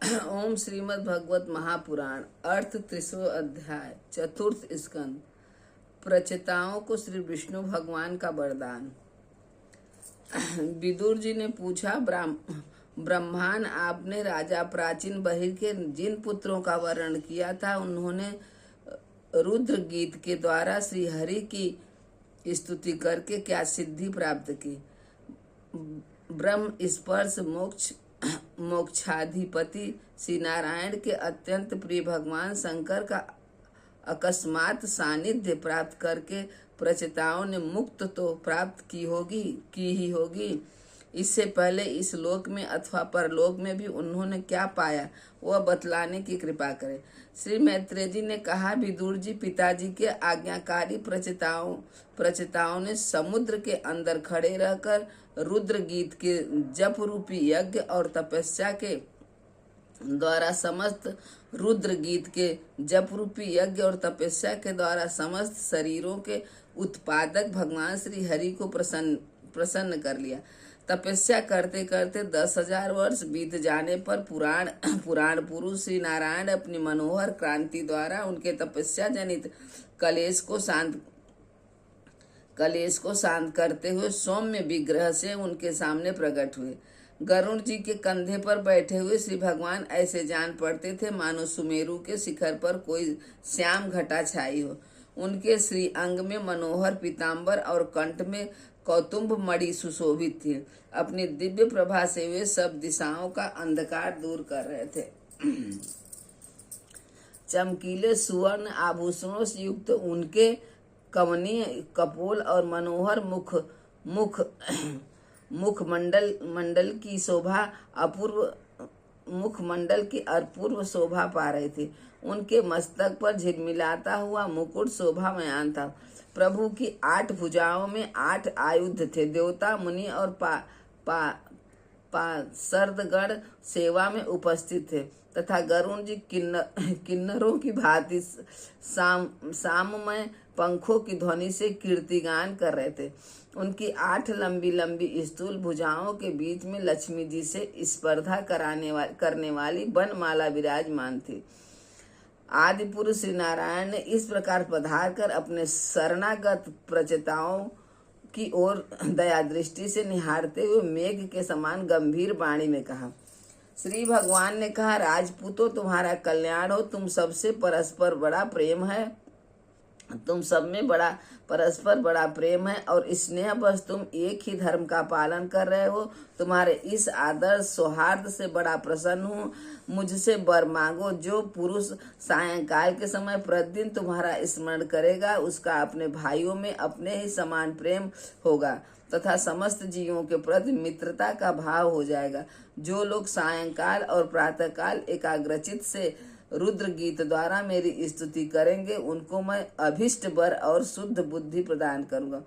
ओम श्रीमद् भागवत महापुराण अर्थ 30वां अध्याय चतुर्थ स्कंद। प्रचेताओं को श्री विष्णु भगवान का वरदान। विदुर जी ने पूछा, ब्रह्मान आपने राजा प्राचीन बहिर के जिन पुत्रों का वर्णन किया था उन्होंने रुद्र गीत के द्वारा श्री हरि की स्तुति करके क्या सिद्धि प्राप्त की? ब्रह्म स्पर्श मोक्षाधिपति श्री नारायण के अत्यंत प्रिय भगवान शंकर का अकस्मात सानिध्य प्राप्त करके प्रचेताओं ने मुक्त तो प्राप्त की ही होगी। इससे पहले इस लोक में अथवा परलोक में भी उन्होंने क्या पाया वह बतलाने की कृपा करें। श्री मैत्रेय जी ने कहा, विदुर जी, पिताजी के आज्ञाकारी प्रचेताओं ने समुद्र के अंदर खड़े रहकर रुद्र गीत के जप रूपी यज्ञ और तपस्या के द्वारा समस्त शरीरों के उत्पादक भगवान श्री हरि को प्रसन्न कर लिया। तपस्या करते करते 10,000 वर्ष बीत जाने पर पुराण पुरुष श्री नारायण अपनी मनोहर क्रांति द्वारा उनके तपस्या जनित कलेश को शांत करते हुए सौम्य विग्रह से उनके सामने प्रकट हुए। गरुण जी के कंधे पर बैठे हुए श्री भगवान ऐसे जान पड़ते थे मानो सुमेरु के शिखर पर कोई श्याम घटा छाई हो। उनके श्री अंग में मनोहर पीताम्बर और कंठ में कौतुंभ मणि सुशोभित थे। अपनी दिव्य प्रभा से वे सब दिशाओं का अंधकार दूर कर रहे थे। चमकीले सुवर्ण आभूषणों से युक्त उनके कमनीय कपोल और मनोहर मुखमंडल की अपूर्व शोभा पा रहे थे। उनके मस्तक पर झिलमिलाता हुआ मुकुट शोभामयान था। प्रभु की 8 भुजाओं में 8 आयुध थे। देवता, मुनि और पार्षदगण सेवा में उपस्थित थे तथा गरुण जी किन्नरों की भांति साममय पंखों की ध्वनि से कीर्तिगान कर रहे थे। उनकी 8 लंबी लंबी स्थूल भुजाओं के बीच में लक्ष्मी जी से स्पर्धा करने वाली बनमाला विराजमान थी। आदि पुरुष श्री नारायण ने इस प्रकार पधार कर अपने शरणागत प्रचेताओं की ओर दया दृष्टि से निहारते हुए मेघ के समान गंभीर वाणी में कहा। श्री भगवान ने कहा, राजपूतों, तुम्हारा कल्याण हो। तुम सबसे परस्पर बड़ा प्रेम है। तुम सब में परस्पर बड़ा प्रेम है और स्नेह बस तुम एक ही धर्म का पालन कर रहे हो। तुम्हारे इस आदर्श सौहार्द से बड़ा प्रसन्न हूँ। मुझसे वर मांगो। जो पुरुष सायंकाल के समय प्रतिदिन तुम्हारा स्मरण करेगा उसका अपने भाइयों में अपने ही समान प्रेम होगा तथा समस्त जीवों के प्रति मित्रता का भाव हो जाएगा। जो लोग सायंकाल और प्रातःकाल एकाग्रचित से रुद्र गीत द्वारा मेरी स्तुति करेंगे उनको मैं अभिष्ट वर और शुद्ध बुद्धि प्रदान करूंगा।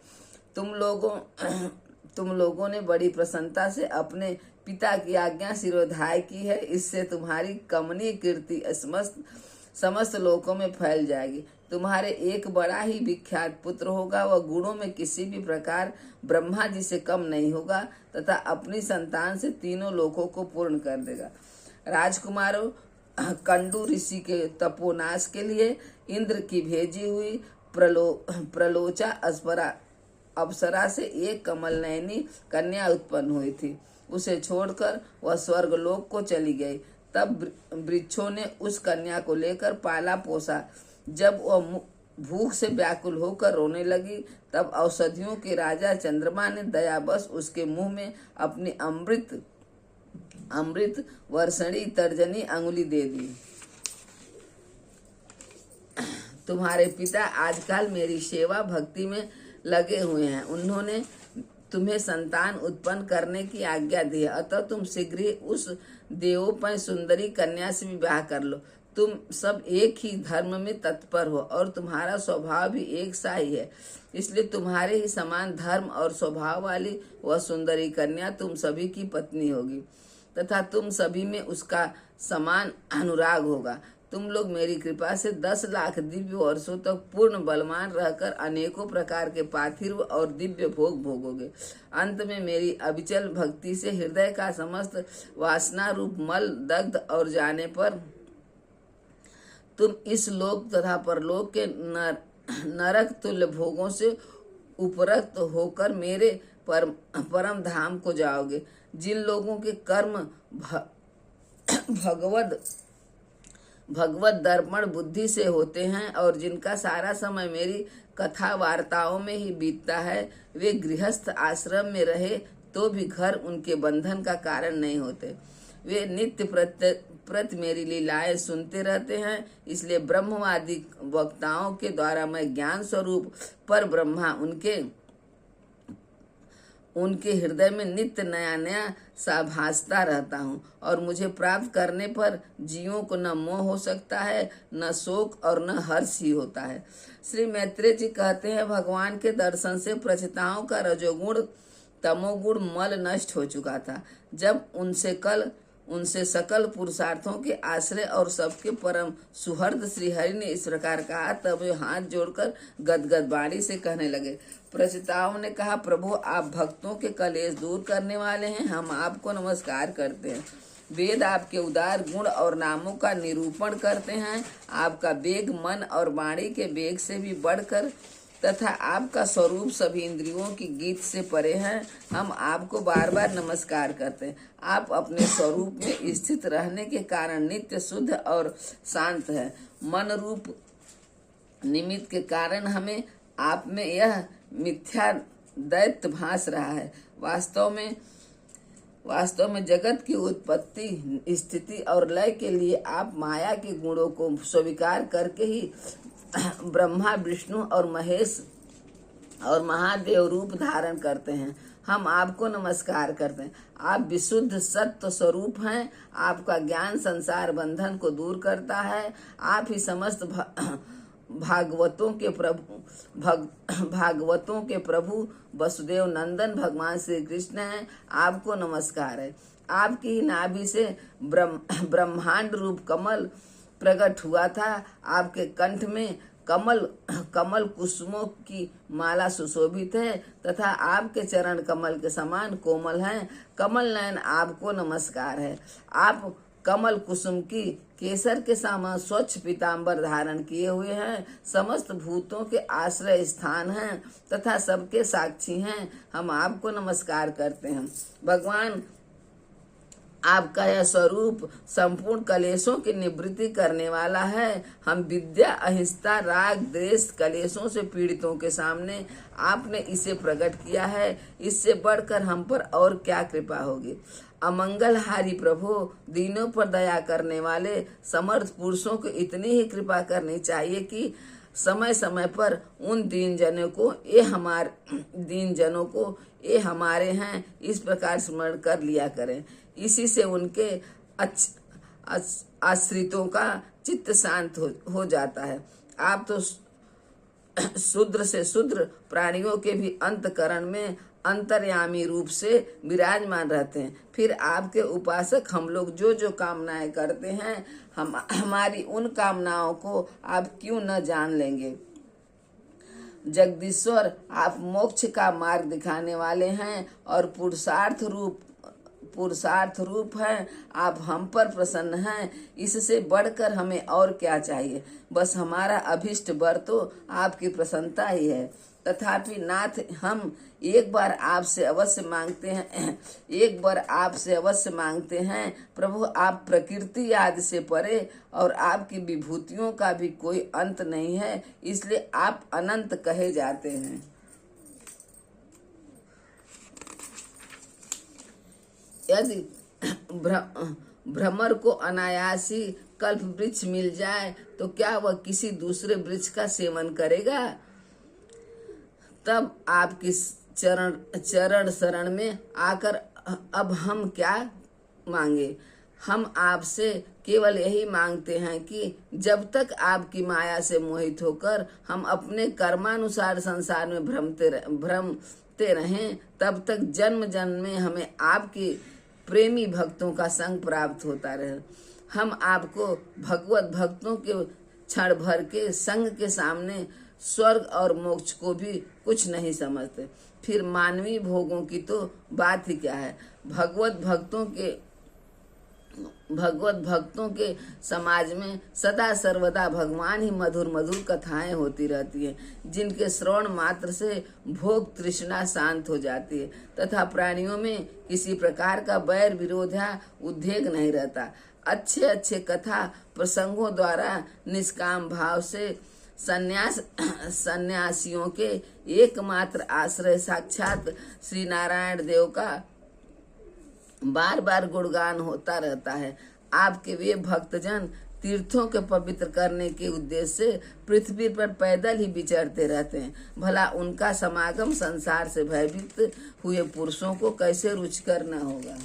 तुम लोगों ने बड़ी प्रसन्नता से अपने पिता की आज्ञा शिरोधार्य की है। इससे तुम्हारी कमनीय कीर्ति समस्त लोकों में फैल जाएगी। तुम्हारे एक बड़ा ही विख्यात पुत्र होगा। वह गुणों में किसी भी प्रकार ब्रह्मा जी से कम नहीं होगा तथा अपनी संतान से तीनों लोकों को पूर्ण कर देगा। राजकुमारों, कंडू ऋषि के तपोनाश के लिए इंद्र की भेजी हुई प्रलोचा अप्सरा से एक कमल नयनी कन्या उत्पन्न हुई थी। उसे छोड़कर वह स्वर्गलोक को चली गई। तब वृक्षों ने उस कन्या को लेकर पाला पोसा। जब वह भूख से व्याकुल होकर रोने लगी तब औषधियों के राजा चंद्रमा ने दयावश उसके मुंह में अपनी अमृत वर्षणी तर्जनी अंगुली दे दी। तुम्हारे पिता आजकल मेरी सेवा भक्ति में लगे हुए हैं। उन्होंने तुम्हें संतान उत्पन्न करने की आज्ञा दी है। अतः तुम शीघ्र ही उस देवोपय सुंदरी कन्या से विवाह कर लो। तुम सब एक ही धर्म में तत्पर हो और तुम्हारा स्वभाव भी एक सा ही है। इसलिए तुम्हारे ही समान धर्म और स्वभाव वाली वह सुंदरी कन्या तुम सभी की पत्नी होगी तथा तुम सभी में उसका समान अनुराग होगा। तुम लोग मेरी कृपा से 10 लाख दिव्य वर्षों तक पूर्ण बलवान रहकर अनेकों प्रकार के पार्थिव और दिव्य भोग भोगोगे। अंत में मेरी अविचल भक्ति से हृदय का समस्त वासना रूप मल दग्ध और जाने पर तुम इस लोक तथा परलोक के नरक तुल्य भोगों से उपरक्त होकर मेरे परम धाम को जाओगे। जिन लोगों के कर्म भगवत दर्पण बुद्धि से होते हैं और जिनका सारा समय मेरी कथा वार्ताओं में ही बीतता है, वे गृहस्थ आश्रम में रहे तो भी घर उनके बंधन का कारण नहीं होते। वे नित्य प्रति मेरी लीलाएं सुनते रहते हैं। इसलिए ब्रह्मवादी वक्ताओं के द्वारा मैं ज्ञान स्वरूप पर ब्रह्मा उनके हृदय में नित्य नया नया सा भासता रहता हूँ और मुझे प्राप्त करने पर जीवों को न मोह हो सकता है, न शोक और न हर्ष ही होता है। श्री मैत्रेय जी कहते हैं, भगवान के दर्शन से प्रचेताओं का रजोगुण तमोगुण मल नष्ट हो चुका था। जब उनसे सकल पुरुषार्थों के आश्रय और सबके परम सुहृद श्री हरि ने इस प्रकार कहा, तब वे हाथ जोड़कर गदगद वाणी से कहने लगे। प्रचेताओं ने कहा, प्रभु आप भक्तों के कलेश दूर करने वाले हैं, हम आपको नमस्कार करते हैं। वेद आपके उदार गुण और नामों का निरूपण करते हैं। आपका वेग मन और वाणी के वेग से भी बढ़कर तथा आपका स्वरूप सभी इंद्रियों की गीत से परे है। हम आपको बार बार नमस्कार करते हैं। आप अपने स्वरूप में स्थित रहने के कारण नित्य शुद्ध और शांत है। मन रूप निमित्त के कारण हमें आप में यह मिथ्या दैत्य भास रहा है। वास्तव में जगत की उत्पत्ति स्थिति और लय के लिए आप माया के गुणों को स्वीकार करके ही ब्रह्मा विष्णु और महेश और महादेव रूप धारण करते हैं। हम आपको नमस्कार करते हैं। आप विशुद्ध सत्य स्वरूप हैं। आपका ज्ञान संसार बंधन को दूर करता है। आप ही समस्त भागवतों के प्रभु वसुदेव नंदन भगवान श्री कृष्ण हैं। आपको नमस्कार है। आपकी ही नाभि से ब्रह्मांड रूप कमल प्रकट हुआ था। आपके कंठ में कमल कुसुमों की माला सुशोभित है तथा आपके चरण कमल के समान कोमल हैं। कमल नयन आपको नमस्कार है। आप कमल कुसुम की केसर के समान स्वच्छ पीताम्बर धारण किए हुए हैं। समस्त भूतों के आश्रय स्थान हैं तथा सबके साक्षी हैं। हम आपको नमस्कार करते हैं। भगवान आपका यह स्वरूप संपूर्ण कलेशों की निवृत्ति करने वाला है। हम विद्या अहिंसा राग द्वेष कलेशों से पीड़ितों के सामने आपने इसे प्रकट किया है। इससे बढ़कर हम पर और क्या कृपा होगी। अमंगलहारी प्रभु, दीनों पर दया करने वाले समर्थ पुरुषों को इतनी ही कृपा करनी चाहिए कि समय समय पर उन दीन जनों को ये हमारे हैं इस प्रकार स्मरण कर लिया करें। इसी से उनके आश्रितों का चित्त शांत हो जाता है। आप तो शूद्र से शूद्र प्राणियों के भी अंतकरण में अंतर्यामी रूप से विराजमान रहते हैं। फिर आपके उपासक हम लोग जो जो कामनाएं करते हैं, हमारी उन कामनाओं को आप क्यों न जान लेंगे। जगदीश्वर, आप मोक्ष का मार्ग दिखाने वाले हैं और पुरुषार्थ रूप हैं। आप हम पर प्रसन्न हैं। इससे बढ़कर हमें और क्या चाहिए। बस हमारा अभिष्ट वर तो आपकी प्रसन्नता ही है। तथापि नाथ, हम एक बार आपसे अवश्य मांगते हैं। प्रभु, आप प्रकृति आदि से परे और आपकी विभूतियों का भी कोई अंत नहीं है, इसलिए आप अनंत कहे जाते हैं। यदि भ्रमर को अनायासी कल्प वृक्ष मिल जाए तो क्या वह किसी दूसरे वृक्ष का सेवन करेगा। तब आपकी चरण शरण में आकर अब हम क्या मांगे। हम आपसे केवल यही मांगते हैं कि जब तक आपकी माया से मोहित होकर हम अपने कर्मानुसार संसार में भ्रमते रहें, तब तक जन्म जन्म में हमें आपके प्रेमी भक्तों का संग प्राप्त होता रहे। हम आपको भगवत भक्तों के क्षण भर के संग के सामने स्वर्ग और मोक्ष को भी कुछ नहीं समझते, फिर मानवीय भोगों की तो बात ही क्या है। भगवत भक्तों के समाज में सदा सर्वदा भगवान ही मधुर मधुर कथाएं होती रहती हैं, जिनके श्रवण मात्र से भोग तृष्णा शांत हो जाती है तथा प्राणियों में किसी प्रकार का बैर विरोध या उद्वेग नहीं रहता। अच्छे अच्छे कथा प्रसंगों द्वारा निष्काम भाव से सन्यासियों के एकमात्र आश्रय साक्षात श्री नारायण देव का बार बार गुणगान होता रहता है। आपके वे भक्तजन तीर्थों के पवित्र करने के उद्देश्य से पृथ्वी पर पैदल ही विचरते रहते हैं, भला उनका समागम संसार से भयभीत हुए पुरुषों को कैसे रुचिकर न होगा।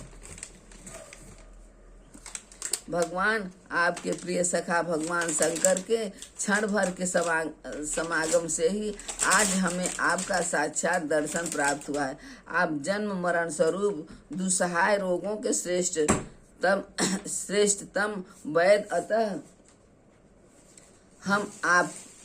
भगवान आपके प्रिय सखा भगवान शंकर के क्षण भर के समागम से ही आज हमें आपका साक्षात दर्शन प्राप्त हुआ है। आप जन्म मरण स्वरूप दुस्सहाय रोगों के श्रेष्ठतम वैद्य, अतः हम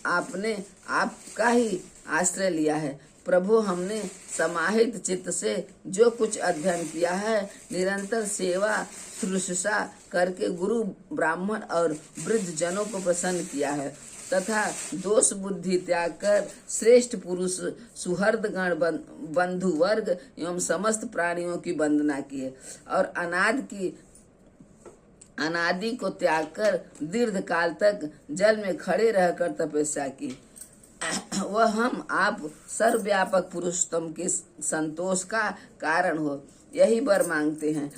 आपने आपका ही आश्रय लिया है। प्रभु, हमने समाहित चित्त से जो कुछ अध्ययन किया है, निरंतर सेवा शुश्रूषा करके गुरु ब्राह्मण और वृद्ध जनों को प्रसन्न किया है तथा दोष बुद्धि त्याग कर श्रेष्ठ पुरुष सुहृद गण बंधु वर्ग एवं समस्त प्राणियों की वंदना की है और अनादि को त्याग कर दीर्घ काल तक जल में खड़े रहकर तपस्या की। वह हम आप सर्वव्यापक पुरुषोत्तम के संतोष का कारण हो, यही वर मांगते हैं।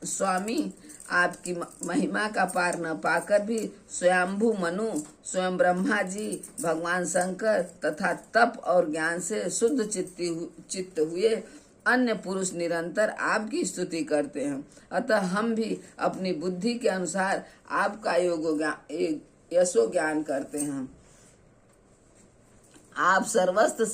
स्वामी, आपकी महिमा का पार न पाकर भी स्वयंभू मनु, स्वयं ब्रह्मा जी, भगवान शंकर तथा तप और ज्ञान से शुद्ध चित्त हुए अन्य पुरुष निरंतर आपकी स्तुति करते हैं। अतः हम भी अपनी बुद्धि के अनुसार आपका यशो ज्ञान करते हैं। आप सर्वस्त्र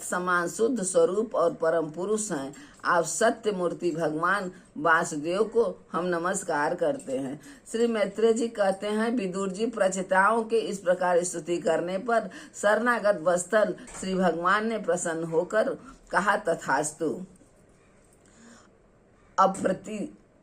समान शुद्ध स्वरूप और परम पुरुष हैं। आप सत्य मूर्ति भगवान वासुदेव को हम नमस्कार करते हैं। श्री मैत्रेय जी कहते हैं, विदुर जी प्रचेताओं के इस प्रकार स्तुति करने पर शरणागत वत्सल श्री भगवान ने प्रसन्न होकर कहा, तथास्तु।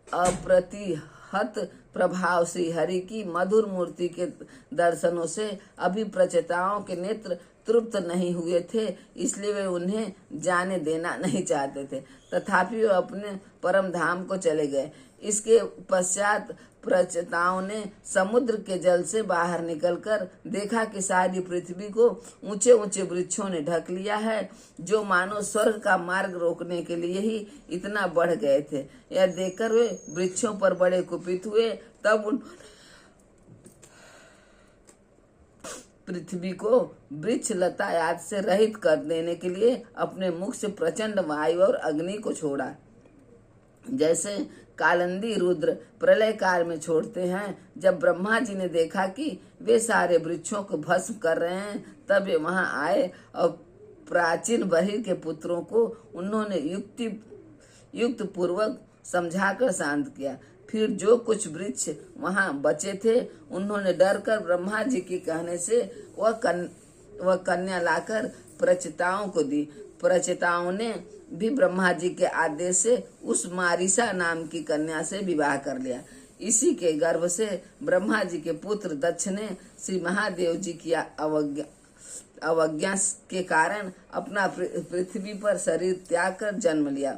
अप्रतिहत प्रभाव श्री हरि की मधुर मूर्ति के दर्शनों से अभी प्रचेताओं के नेत्र तृप्त नहीं हुए थे, इसलिए वे उन्हें जाने देना नहीं चाहते थे। तथापि वे अपने परम धाम को चले गए। इसके पश्चात प्रचेताओं ने समुद्र के जल से बाहर निकलकर देखा कि सारी पृथ्वी को ऊंचे ऊंचे वृक्षों ने ढक लिया है, जो मानो स्वर्ग का मार्ग रोकने के लिए ही इतना बढ़ गए थे। यह देखकर वे वृक्षों पर बड़े कुपित हुए। तब उन्होंने पृथ्वी को वृक्ष लता आदि से रहित कर देने के लिए अपने मुख से प्रचंड वायु और अग्नि को छोड़ा, जैसे कालिंदी रुद्र प्रलय काल में छोड़ते हैं। जब ब्रह्मा जी ने देखा कि वे सारे वृक्षों को भस्म कर रहे हैं, तब वे वहां आए और प्राचीन बहिर के पुत्रों को उन्होंने युक्त पूर्वक समझाकर शांत किया। फिर जो कुछ वृक्ष वहां बचे थे, उन्होंने डरकर ब्रह्मा जी के कहने से वह कन्या लाकर प्रचेताओं को दी। प्रचेताओं ने भी ब्रह्मा जी के आदेश से उस मारिसा नाम की कन्या से विवाह कर लिया। इसी के गर्भ से ब्रह्मा जी के पुत्र दक्ष ने श्री महादेव जी की अवज्ञा के कारण अपना पृथ्वी पर शरीर त्याग कर जन्म लिया।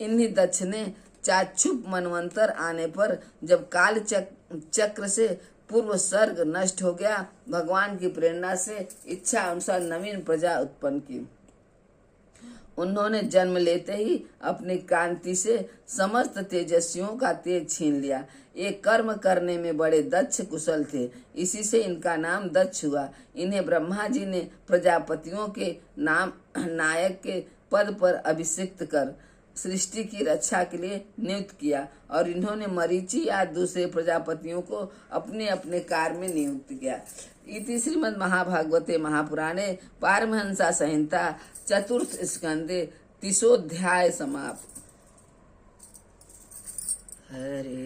इन्हीं दक्ष ने चाक्षुप मनवंतर आने पर, जब काल चक्र से पूर्व सर्ग नष्ट हो गया, भगवान की प्रेरणा से इच्छा अनुसार नवीन प्रजा उत्पन्न की। उन्होंने जन्म लेते ही अपनी कांति से समस्त तेजस्वियों का तेज छीन लिया। एक कर्म करने में बड़े दक्ष कुशल थे, इसी से इनका नाम दक्ष हुआ। इन्हें ब्रह्मा जी ने प्रजापतियों के नाम नायक के पद पर अभिषिक्त कर सृष्टि की रक्षा के लिए नियुक्त किया और इन्होंने मरीचि या दूसरे प्रजापतियों को अपने अपने कार्य में नियुक्त किया। इति श्रीमद् महाभागवते महापुराणे पारमहंसा संहिता चतुर्थ स्कंदे 30वां अध्याय समाप्त। हरे।